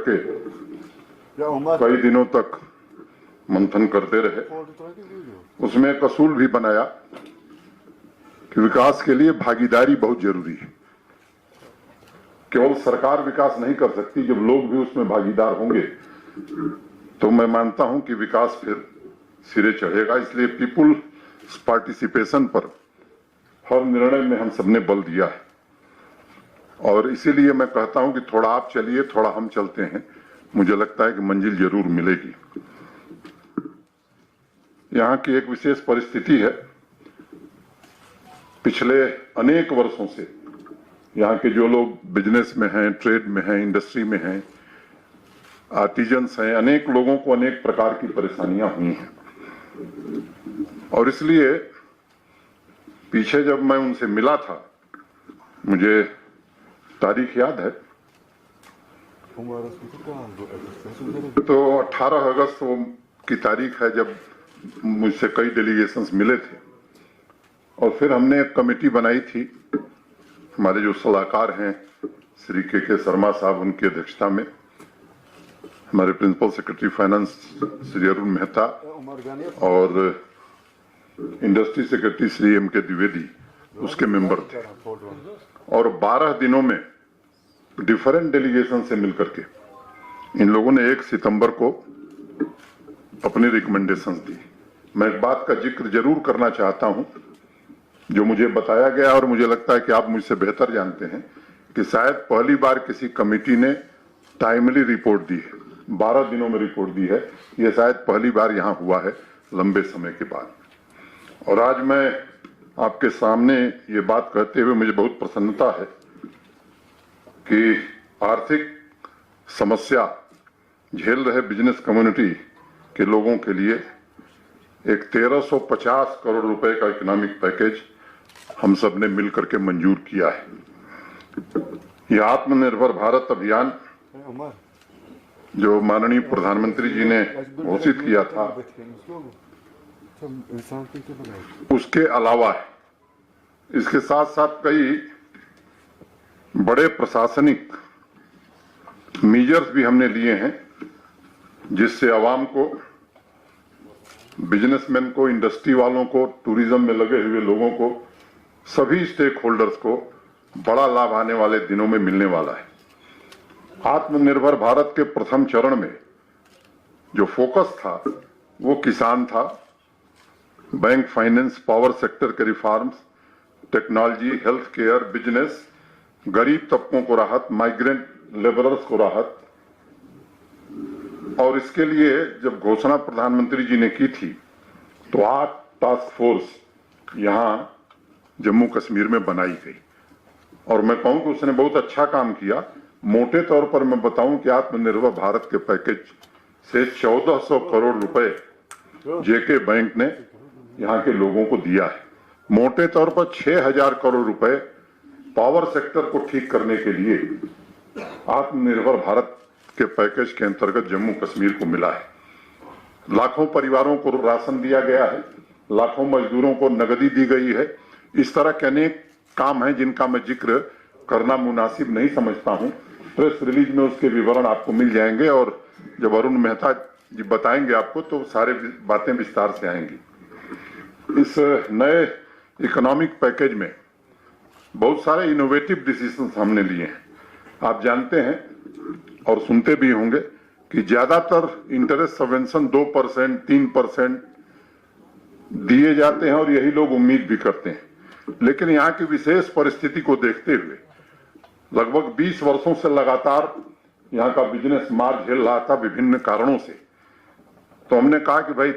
करके कई दिनों तक मंथन करते रहे। उसमें एक असूल भी बनाया कि विकास के लिए भागीदारी बहुत जरूरी है। केवल सरकार विकास नहीं कर सकती, जब लोग भी उसमें भागीदार होंगे तो मैं मानता हूं कि विकास फिर सिरे चढ़ेगा। इसलिए पीपुल्स पार्टिसिपेशन पर हर निर्णय में हम सबने बल दिया है और इसीलिए मैं कहता हूं कि थोड़ा आप चलिए, थोड़ा हम चलते हैं। मुझे लगता है कि मंजिल जरूर मिलेगी। यहाँ की एक विशेष परिस्थिति है, पिछले अनेक वर्षों से यहाँ के जो लोग बिजनेस में हैं, ट्रेड में हैं, इंडस्ट्री में हैं, आर्टिजन्स हैं, अनेक लोगों को अनेक प्रकार की परेशानियां हुई हैं और इसलिए पीछे जब मैं उनसे मिला था, मुझे तारीख याद है, तो 18 अगस्त की तारीख है जब मुझसे कई डेलीगेशंस मिले थे और फिर हमने एक कमेटी बनाई थी। हमारे जो सलाहकार हैं श्री के शर्मा साहब, उनकी अध्यक्षता में, हमारे principal secretary finance Shri Arun Mehta और industry secretary Shri M.K. Dwivedi उसके मेंबर थे और 12 दिनों में डिफरेंट डेलीगेशन से मिलकर के इन लोगों ने 1 सितंबर को अपनी रिकमेंडेशंस दी। मैं एक बात का जिक्र जरूर करना चाहता हूं जो मुझे बताया गया और मुझे लगता है कि आप मुझसे बेहतर जानते हैं कि शायद पहली बार किसी कमेटी ने टाइमली रिपोर्ट दी है, 12 दिनों में रिपोर्ट दी है। यह शायद पहली बार यहां हुआ है लंबे समय के बाद। और आज मैं आपके सामने ये बात कहते हुए मुझे बहुत प्रसन्नता है कि आर्थिक समस्या झेल रहे बिजनेस कम्युनिटी के लोगों के लिए एक 1350 करोड़ रुपए का इकोनॉमिक पैकेज हम सब ने मिलकर के मंजूर किया है। यह आत्मनिर्भर भारत अभियान जो माननीय प्रधानमंत्री जी ने घोषित किया था, उसके अलावा इसके साथ साथ कई बड़े प्रशासनिक मेजर्स भी हमने लिए हैं जिससे आवाम को, बिजनेसमैन को, इंडस्ट्री वालों को, टूरिज्म में लगे हुए लोगों को, सभी स्टेक होल्डर्स को बड़ा लाभ आने वाले दिनों में मिलने वाला है। आत्मनिर्भर भारत के प्रथम चरण में जो फोकस था वो किसान था, बैंक, फाइनेंस, पावर सेक्टर के reforms, technology, health care, business, गरीब तबकों को राहत, माइग्रेंट लेबरर्स को राहत। और इसके लिए जब घोषणा प्रधानमंत्री जी ने की थी तो 8 टास्क फोर्स यहां जम्मू कश्मीर में बनाई गई और मैं कहूं कि उसने बहुत अच्छा काम किया। मोटे तौर पर मैं बताऊं कि आत्मनिर्भर भारत के पैकेज से 1400 करोड़ रुपए जेके बैंक ने यहां के लोगों को दिया है। मोटे तौर पर 6000 करोड़ रुपए पावर सेक्टर को ठीक करने के लिए आत्मनिर्भर भारत के पैकेज के अंतर्गत जम्मू कश्मीर को मिला है। लाखों परिवारों को राशन दिया गया है, लाखों मजदूरों को नगदी दी गई है। इस तरह के अनेक काम हैं जिनका मैं जिक्र करना मुनासिब नहीं समझता हूं। प्रेस रिलीज में उसके विवरण आपको मिल जाएंगे और जब अरुण मेहता जी बताएंगे आपको तो सारे बातें विस्तार से आएंगी। इस नए इकोनॉमिक पैकेज में बहुत सारे इनोवेटिव डिसीजंस हमने लिए हैं। आप जानते हैं और सुनते भी होंगे कि ज्यादातर इंटरेस्ट सबवेंशन 2%, 3% दिए जाते हैं और यही लोग उम्मीद भी करते हैं। लेकिन यहाँ की विशेष परिस्थिति को देखते हुए लगभग 20 वर्षों से लगातार यहाँ का बिजनेस मार झेल रहा था विभिन्न कारणों से। तो हमने कहा कि भाई,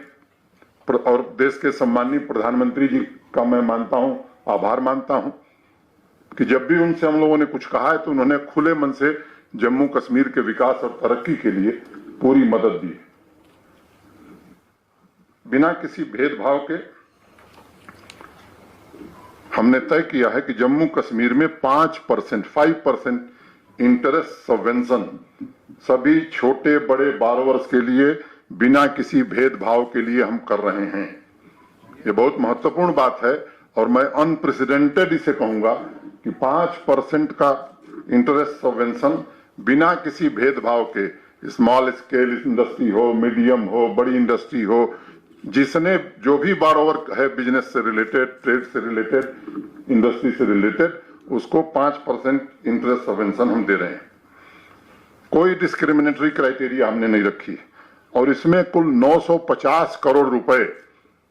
और देश के सम्माननीय प्रधानमंत्री जी का मैं मानता हूं, आभार मानता हूं कि जब भी उनसे हम लोगों ने कुछ कहा है तो उन्होंने खुले मन से जम्मू कश्मीर के विकास और तरक्की के लिए पूरी मदद दी। बिना किसी भेदभाव के हमने तय किया है कि जम्मू कश्मीर में 5% इंटरेस्ट सबवेंशन सभी छोटे बड़े बारोवर्स के लिए बिना किसी भेदभाव के लिए हम कर रहे हैं। ये बहुत महत्वपूर्ण बात है और मैं अनप्रेसिडेंटेड इसे कहूंगा कि 5% का इंटरेस्ट सबवेंशन बिना किसी भेदभाव के, स्मॉल स्केल इंडस्ट्री हो, मीडियम हो, बड़ी इंडस्ट्री हो, जिसने जो भी बारोवर है बिजनेस से रिलेटेड, ट्रेड से रिलेटेड, इंडस्ट्री से रिलेटेड, उसको 5% इंटरेस्ट सबवेंशन हम दे रहे हैं। कोई डिस्क्रिमिनेटरी क्राइटेरिया हमने नहीं रखी और इसमें कुल 950 करोड़ रुपए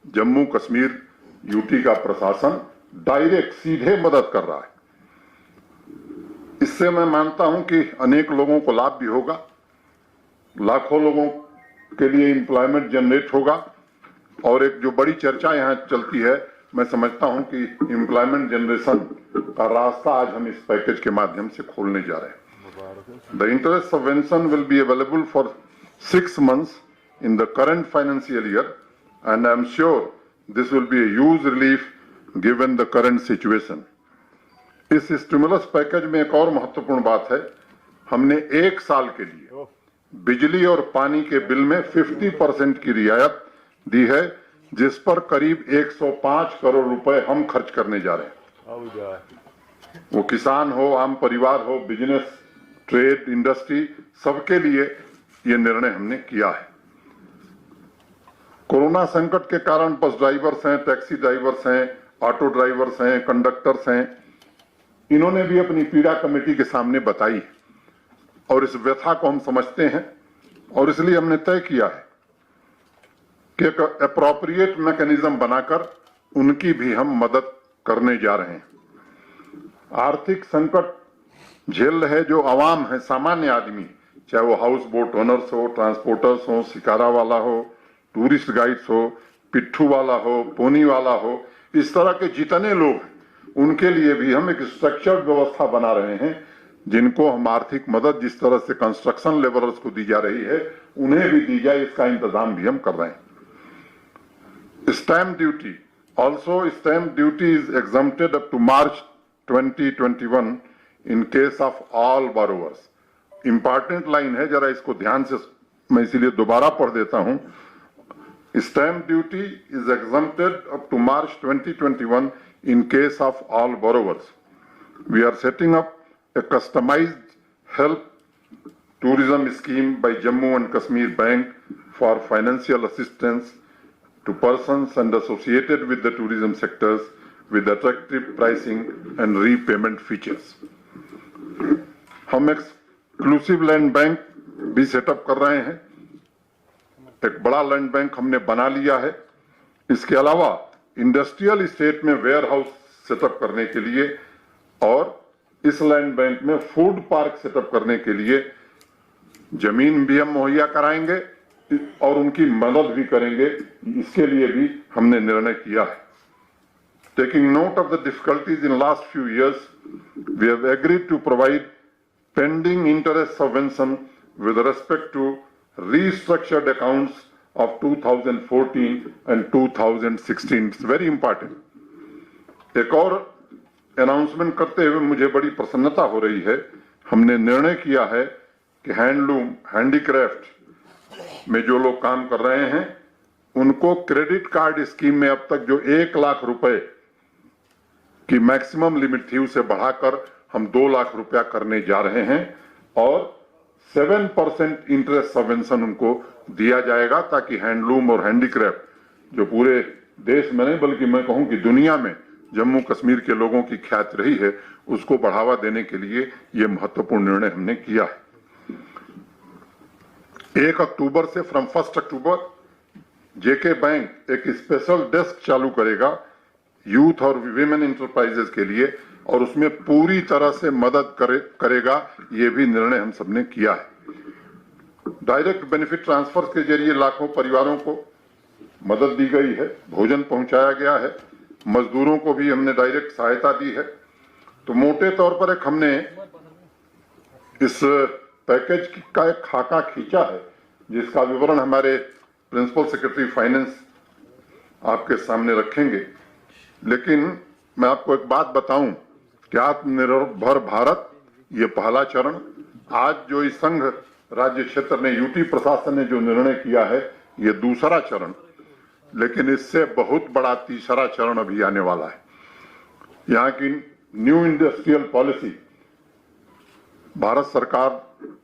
जम्मू कश्मीर यूटी का प्रशासन डायरेक्ट सीधे मदद कर रहा है। इससे मैं मानता हूं कि अनेक लोगों को लाभ भी होगा, लाखों लोगों के लिए एम्प्लॉयमेंट जनरेट होगा और एक जो बड़ी चर्चा यहां चलती है, मैं समझता हूं कि एम्प्लॉयमेंट जनरेशन का रास्ता आज हम इस पैकेज के माध्यम से खोलने जा रहे हैं। The interest subvention will be available for 6 months in the current financial year and I am sure this will be a huge relief given the current situation. इस स्टिमुलस पैकेज में एक और महत्वपूर्ण बात है, हमने 1 साल के लिए बिजली और पानी के बिल में 50% की रियायत दी है, जिस पर करीब 105 करोड़ रुपए हम खर्च करने जा रहे हैं। वो किसान हो, आम परिवार हो, बिजनेस, ट्रेड, इंडस्ट्री, सबके लिए ये निर्णय हमने किया है। कोरोना संकट के कारण बस ड्राइवर्स हैं, टैक्सी ड्राइवर्स हैं, ऑटो ड्राइवर्स हैं, कंडक्टर्स हैं, इन्होंने भी अपनी पीड़ा कमेटी के सामने बताई और इस व्यथा को हम समझते हैं और इसलिए हमने तय किया है कि एक एप्रोप्रिएट मैकेनिज्म बनाकर उनकी भी हम मदद करने जा रहे हैं। आर्थिक संकट झेल रहे जो आवाम है, सामान्य आदमी, चाहे वो हाउस बोट ओनर्स हो, ट्रांसपोर्टर्स हो, शिकारा वाला हो, टूरिस्ट गाइड्स हो, पिट्ठू वाला हो, पोनी वाला हो, इस तरह के जितने लोग हैं, उनके लिए भी हम एक स्ट्रक्चर्ड व्यवस्था बना रहे हैं, जिनको हम आर्थिक मदद जिस तरह से कंस्ट्रक्शन लेबरर्स को दी जा रही है, उन्हें भी दी जाए, इसका इंतजाम भी हम कर रहे हैं। Stamp duty, also stamp duty is exempted up to March 2021 in case of all borrowers. Important line है, जरा इसको ध्यान से मैं इसीलिए दोबारा पढ़ देता हूं। Stamp duty is exempted up to March 2021 in case of all borrowers. We are setting up a customized help tourism scheme by Jammu and Kashmir Bank for financial assistance to persons and associated with the tourism sectors with attractive pricing and repayment features. हम exclusive land bank भी setup कर रहे हैं, एक बड़ा land bank हमने बना लिया है। इसके अलावा इंडस्ट्रियल स्टेट में वेयर हाउस सेटअप करने के लिए और इस लैंड बैंक में फूड पार्क सेटअप करने के लिए जमीन भी हम मुहैया कराएंगे और उनकी मदद भी करेंगे, इसके लिए भी हमने निर्णय किया है। Taking note of the difficulties in last few years, we have agreed to provide pending interest subvention with respect to restructured accounts of 2014 and 2016. It's very important. एक और अनाउंसमेंट करते हुए मुझे बड़ी प्रसन्नता हो रही है। हमने निर्णय किया है कि हैंडलूम, हैंडीक्राफ्ट में जो लोग काम कर रहे हैं, उनको क्रेडिट कार्ड स्कीम में अब तक जो 1 लाख रुपए की मैक्सिमम लिमिट थी, उसे बढ़ाकर हम 2 लाख रुपया करने जा रहे हैं और 7% इंटरेस्ट सबवेंशन उनको दिया जाएगा, ताकि हैंडलूम और हैंडीक्राफ्ट जो पूरे देश में नहीं बल्कि मैं कहूं कि दुनिया में जम्मू कश्मीर के लोगों की ख्याति रही है, उसको बढ़ावा देने के लिए यह महत्वपूर्ण निर्णय हमने किया है। 1 अक्टूबर से फ्रॉम 1 अक्टूबर जेके बैंक एक स्पेशल डेस्क चालू करेगा यूथ और विमेन इंटरप्राइजेस के लिए और उसमें पूरी तरह से मदद करेगा। ये भी निर्णय हम सबने किया है। डायरेक्ट बेनिफिट ट्रांसफर के जरिए लाखों परिवारों को मदद दी गई है, भोजन पहुंचाया गया है, मजदूरों को भी हमने डायरेक्ट सहायता दी है। तो मोटे तौर पर एक हमने इस पैकेज का एक खाका खींचा है, जिसका विवरण हमारे प्रिंसिपल सेक्रेटरी फाइनेंस आपके सामने रखेंगे। लेकिन मैं आपको एक बात बताऊं कि आत्मनिर्भर भारत ये पहला चरण, आज जो इस संघ राज्य क्षेत्र ने, यूटी प्रशासन ने जो निर्णय किया है, ये दूसरा चरण, लेकिन इससे बहुत बड़ा तीसरा चरण अभी आने वाला है। यहाँ की न्यू इंडस्ट्रियल पॉलिसी भारत सरकार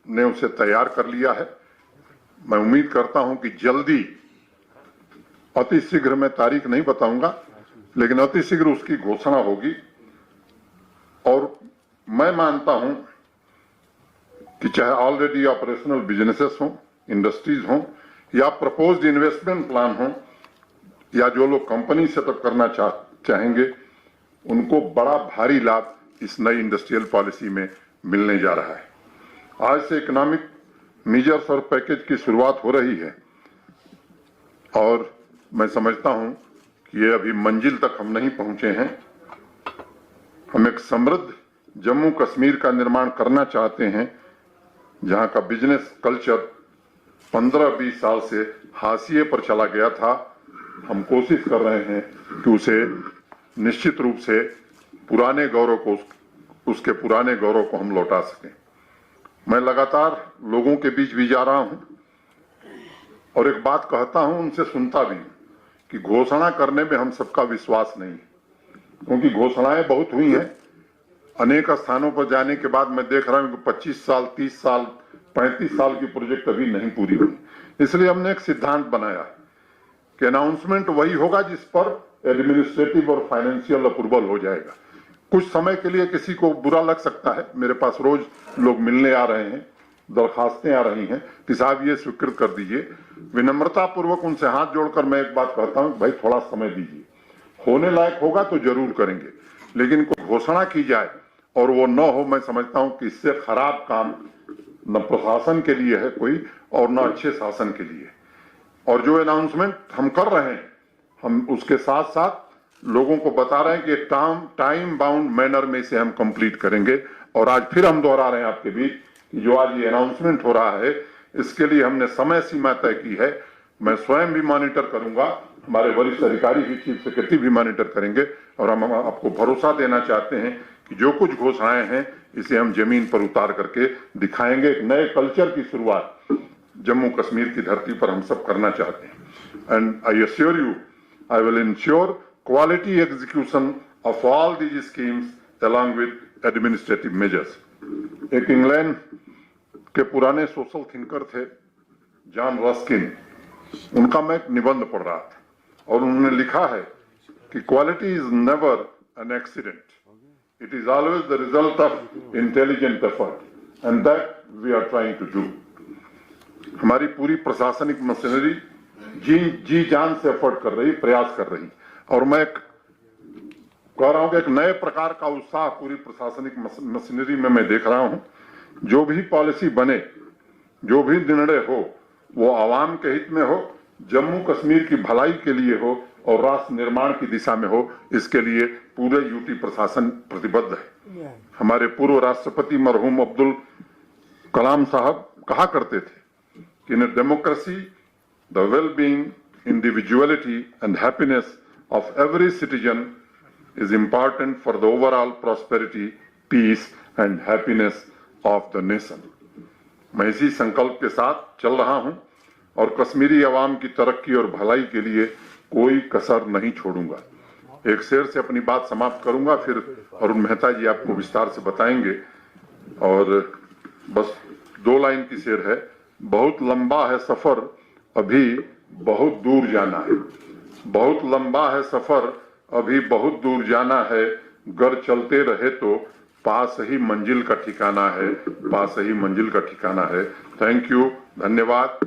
ने उसे तैयार कर लिया है। मैं उम्मीद करता हूं कि जल्दी, अति शीघ्र, मैं तारीख नहीं बताऊंगा, लेकिन अति शीघ्र उसकी घोषणा होगी। और मैं मानता हूं कि चाहे ऑलरेडी ऑपरेशनल बिजनेसेस हों, इंडस्ट्रीज हों, या प्रपोज्ड इन्वेस्टमेंट प्लान हों, या जो लोग कंपनी सेटअप करना चाहेंगे, उनको बड़ा भारी लाभ इस नई इंडस्ट्रियल पॉलिसी में मिलने जा रहा है। आज से इकोनॉमिक मेजर्स और पैकेज की शुरुआत हो रही है और मैं समझता हूं कि ये अभी मंजिल तक हम नहीं पहुंचे हैं। हम एक समृद्ध जम्मू कश्मीर का निर्माण करना चाहते हैं, जहां का बिजनेस कल्चर 15-20 साल से हाशिए पर चला गया था। हम कोशिश कर रहे हैं कि उसे निश्चित रूप से उसके पुराने गौरव को हम लौटा सकें। मैं लगातार लोगों के बीच भी जा रहा हूं और एक बात कहता हूं, उनसे सुनता भी हूं कि घोषणा करने में हम सबका विश्वास नहीं है, क्योंकि घोषणाएं बहुत हुई हैं। अनेक स्थानों पर जाने के बाद मैं देख रहा हूं कि 25 साल, 30 साल, 35 साल की प्रोजेक्ट अभी नहीं पूरी हुई। इसलिए हमने एक सिद्धांत बनाया कि अनाउंसमेंट वही होगा जिस पर एडमिनिस्ट्रेटिव और फाइनेंशियल अप्रूवल हो जाएगा। कुछ समय के लिए किसी को बुरा लग सकता है, मेरे पास रोज लोग मिलने आ रहे हैं, दरखास्तें आ रही हैं कि साहब ये स्वीकृत कर दीजिए। विनम्रता पूर्वक उनसे हाथ जोड़कर मैं एक बात कहता हूं, भाई थोड़ा समय दीजिए, होने लायक होगा तो जरूर करेंगे, लेकिन कोई घोषणा की जाए और वो न हो, मैं समझता हूं कि इससे खराब काम न प्रशासन के लिए है कोई, और न अच्छे शासन के लिए। और जो अनाउंसमेंट हम कर रहे हैं, हम उसके साथ साथ लोगों को बता रहे हैं कि टाइम बाउंड मैनर में इसे हम कंप्लीट करेंगे। और आज फिर हम दोहरा रहे हैं आपके बीच कि जो आज ये अनाउंसमेंट हो रहा है, इसके लिए हमने समय सीमा तय की है। मैं स्वयं भी मॉनिटर करूंगा, हमारे वरिष्ठ अधिकारी भी, चीफ सेक्रेटरी भी मॉनिटर करेंगे, और हम आपको भरोसा देना चाहते हैं कि जो कुछ घोषणाएं हैं इसे हम जमीन पर उतार करके दिखाएंगे। एक नए कल्चर की शुरुआत जम्मू कश्मीर की धरती पर हम सब करना चाहते हैं। And I assure you, I will ensure quality execution of all these schemes along with administrative measures. एक इंग्लैंड के पुराने सोशल थिंकर थे जॉन रस्किन, उनका मैं एक निबंध पढ़ रहा था और उन्होंने लिखा है कि quality is never an accident, it is always the result of intelligent effort and that we are trying to do. हमारी पूरी प्रशासनिक मशीनरी जी जान से एफर्ट कर रही, प्रयास कर रही, और मैं कह रहा हूं कि एक नए प्रकार का उत्साह पूरी प्रशासनिक मशीनरी में मैं देख रहा हूं। जो भी पॉलिसी बने, जो भी निर्णय हो, वो आवाम के हित में हो, जम्मू कश्मीर की भलाई के लिए हो और राष्ट्र निर्माण की दिशा में हो। इसके लिए पूरे यूटी प्रशासन प्रतिबद्ध है। हमारे पूर्व राष्ट्रपति मरहूम अब्दुल कलाम साहब कहा करते थे कि in democracy the well being, individuality and happiness of every citizen is important for the overall prosperity, peace and happiness of the nation. मैं इसी संकल्प के साथ चल रहा हूं और कश्मीरी अवाम की तरक्की और भलाई के लिए कोई कसर नहीं छोड़ूंगा। एक शेर से अपनी बात समाप्त करूंगा, फिर अरुण मेहता जी आपको विस्तार से बताएंगे। और बस 2 लाइन की शेर है, बहुत लंबा है सफर, अभी बहुत दूर जाना है। बहुत लंबा है सफर, अभी बहुत दूर जाना है, गर चलते रहे तो पास ही मंजिल का ठिकाना है, पास ही मंजिल का ठिकाना है। थैंक यू, धन्यवाद।